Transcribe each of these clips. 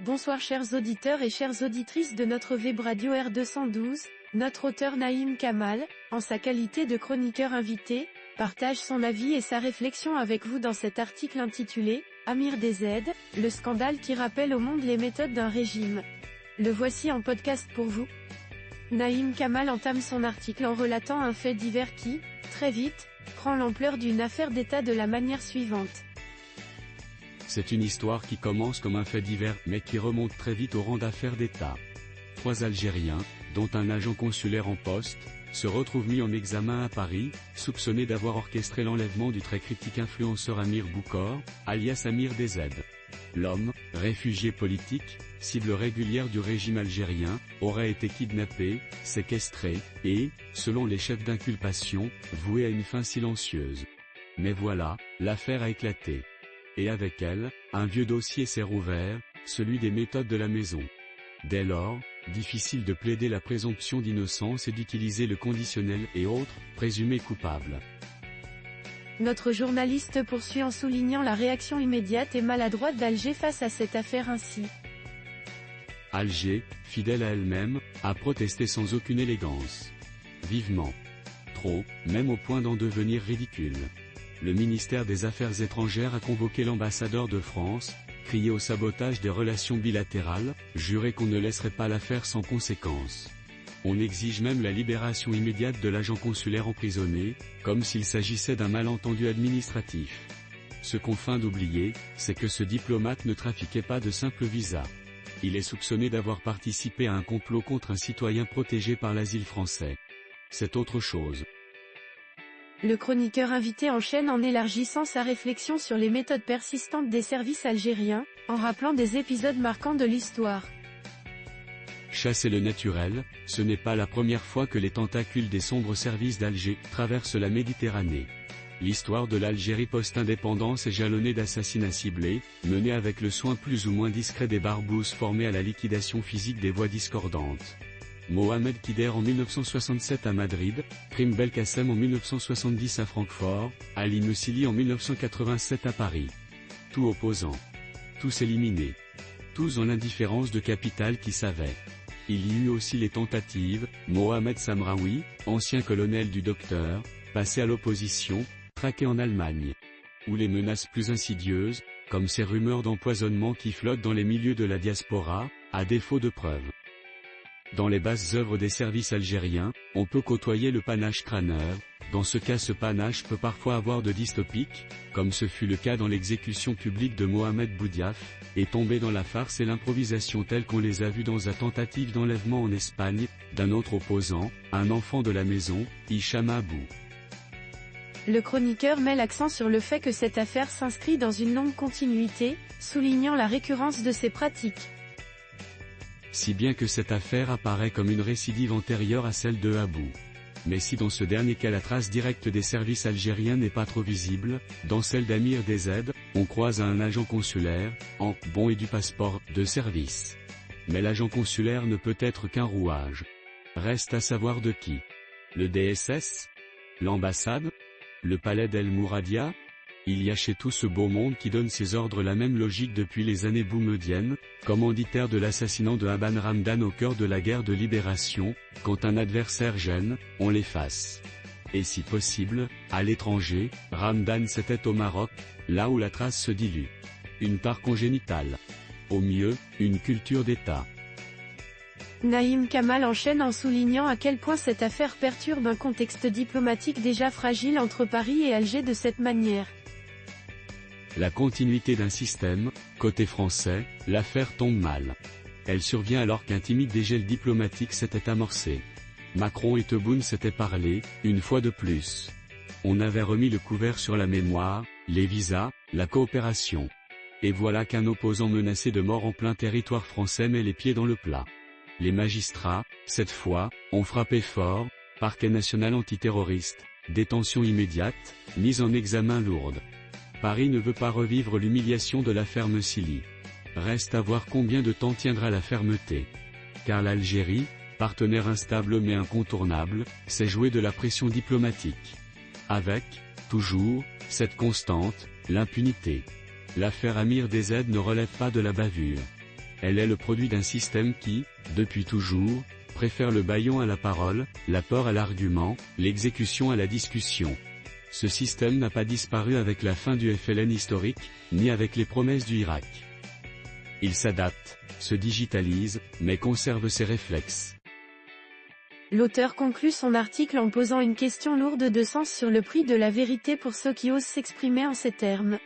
Bonsoir chers auditeurs et chères auditrices de notre web radio R212, notre auteur Naïm Kamal, en sa qualité de chroniqueur invité, partage son avis et sa réflexion avec vous dans cet article intitulé « Amir DZ, le scandale qui rappelle au monde les méthodes d'un régime ». Le voici en podcast pour vous. Naïm Kamal entame son article en relatant un fait divers qui, très vite, prend l'ampleur d'une affaire d'État de la manière suivante. C'est une histoire qui commence comme un fait divers mais qui remonte très vite au rang d'affaire d'État. 3 Algériens, dont un agent consulaire en poste, se retrouvent mis en examen à Paris, soupçonnés d'avoir orchestré l'enlèvement du très critique influenceur Amir Boukor, alias Amir DZ. L'homme, réfugié politique, cible régulière du régime algérien, aurait été kidnappé, séquestré, et, selon les chefs d'inculpation, voué à une fin silencieuse. Mais voilà, l'affaire a éclaté. Et avec elle, un vieux dossier s'est rouvert, celui des méthodes de la maison. Dès lors, difficile de plaider la présomption d'innocence et d'utiliser le conditionnel et autres, présumés coupables. Notre journaliste poursuit en soulignant la réaction immédiate et maladroite d'Alger face à cette affaire ainsi. Alger, fidèle à elle-même, a protesté sans aucune élégance. Vivement. Trop, même au point d'en devenir ridicule. Le ministère des Affaires étrangères a convoqué l'ambassadeur de France, crié au sabotage des relations bilatérales, juré qu'on ne laisserait pas l'affaire sans conséquence. On exige même la libération immédiate de l'agent consulaire emprisonné, comme s'il s'agissait d'un malentendu administratif. Ce qu'on feint d'oublier, c'est que ce diplomate ne trafiquait pas de simples visas. Il est soupçonné d'avoir participé à un complot contre un citoyen protégé par l'asile français. C'est autre chose. Le chroniqueur invité enchaîne en élargissant sa réflexion sur les méthodes persistantes des services algériens, en rappelant des épisodes marquants de l'histoire. Chasser le naturel, ce n'est pas la première fois que les tentacules des sombres services d'Alger traversent la Méditerranée. L'histoire de l'Algérie post-indépendance est jalonnée d'assassinats ciblés, menés avec le soin plus ou moins discret des barbouzes formés à la liquidation physique des voix discordantes. Mohamed Kider en 1967 à Madrid, Prim Belkacem en 1970 à Francfort, Ali Mussili en 1987 à Paris. Tout opposant. Tous éliminés. Tous en l'indifférence de capital qui savait. Il y eut aussi les tentatives, Mohamed Samraoui, ancien colonel du Docteur, passé à l'opposition, traqué en Allemagne. Ou les menaces plus insidieuses, comme ces rumeurs d'empoisonnement qui flottent dans les milieux de la diaspora, à défaut de preuves. Dans les basses œuvres des services algériens, on peut côtoyer le panache crâneur. Dans ce cas ce panache peut parfois avoir de dystopique, comme ce fut le cas dans l'exécution publique de Mohamed Boudiaf, et tomber dans la farce et l'improvisation telles qu'on les a vues dans la tentative d'enlèvement en Espagne, d'un autre opposant, un enfant de la maison, Hicham Abou. Le chroniqueur met l'accent sur le fait que cette affaire s'inscrit dans une longue continuité, soulignant la récurrence de ces pratiques. Si bien que cette affaire apparaît comme une récidive antérieure à celle de Abou. Mais si dans ce dernier cas la trace directe des services algériens n'est pas trop visible, dans celle d'Amir DZ, on croise à un agent consulaire, en bon et du passeport de service. Mais l'agent consulaire ne peut être qu'un rouage. Reste à savoir de qui. Le DSS? L'ambassade? Le palais d'El Mouradia? Il y a chez tout ce beau monde qui donne ses ordres la même logique depuis les années boumediennes, commanditaire de l'assassinat de Aban Ramdan au cœur de la guerre de libération, quand un adversaire gêne, on l'efface. Et si possible, à l'étranger, Ramdan c'était au Maroc, là où la trace se dilue. Une part congénitale. Au mieux, une culture d'État. Naïm Kamal enchaîne en soulignant à quel point cette affaire perturbe un contexte diplomatique déjà fragile entre Paris et Alger de cette manière. La continuité d'un système, côté français, l'affaire tombe mal. Elle survient alors qu'un timide dégel diplomatique s'était amorcé. Macron et Tebboune s'étaient parlé, une fois de plus. On avait remis le couvert sur la mémoire, les visas, la coopération. Et voilà qu'un opposant menacé de mort en plein territoire français met les pieds dans le plat. Les magistrats, cette fois, ont frappé fort, parquet national antiterroriste, détention immédiate, mise en examen lourde. Paris ne veut pas revivre l'humiliation de l'affaire Mussili. Reste à voir combien de temps tiendra la fermeté. Car l'Algérie, partenaire instable mais incontournable, sait jouer de la pression diplomatique. Avec, toujours, cette constante, l'impunité. L'affaire Amir DZ ne relève pas de la bavure. Elle est le produit d'un système qui, depuis toujours, préfère le bâillon à la parole, la peur à l'argument, l'exécution à la discussion. Ce système n'a pas disparu avec la fin du FLN historique, ni avec les promesses du Irak. Il s'adapte, se digitalise, mais conserve ses réflexes. L'auteur conclut son article en posant une question lourde de sens sur le prix de la vérité pour ceux qui osent s'exprimer en ces termes.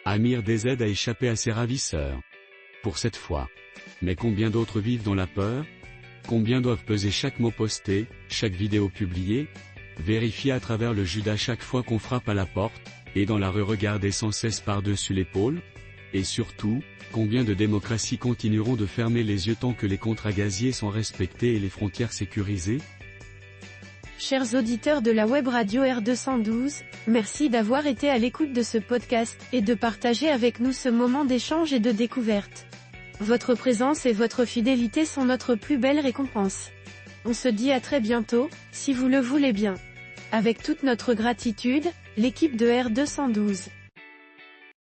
Amir DZ a échappé à ses ravisseurs. Pour cette fois. Mais combien d'autres vivent dans la peur? Combien doivent peser chaque mot posté, chaque vidéo publiée? Vérifier à travers le Judas chaque fois qu'on frappe à la porte, et dans la rue regarder sans cesse par-dessus l'épaule? Et surtout, combien de démocraties continueront de fermer les yeux tant que les contrats gaziers sont respectés et les frontières sécurisées? Chers auditeurs de la web radio R212, merci d'avoir été à l'écoute de ce podcast, et de partager avec nous ce moment d'échange et de découverte. Votre présence et votre fidélité sont notre plus belle récompense. On se dit à très bientôt, si vous le voulez bien. Avec toute notre gratitude, l'équipe de R212.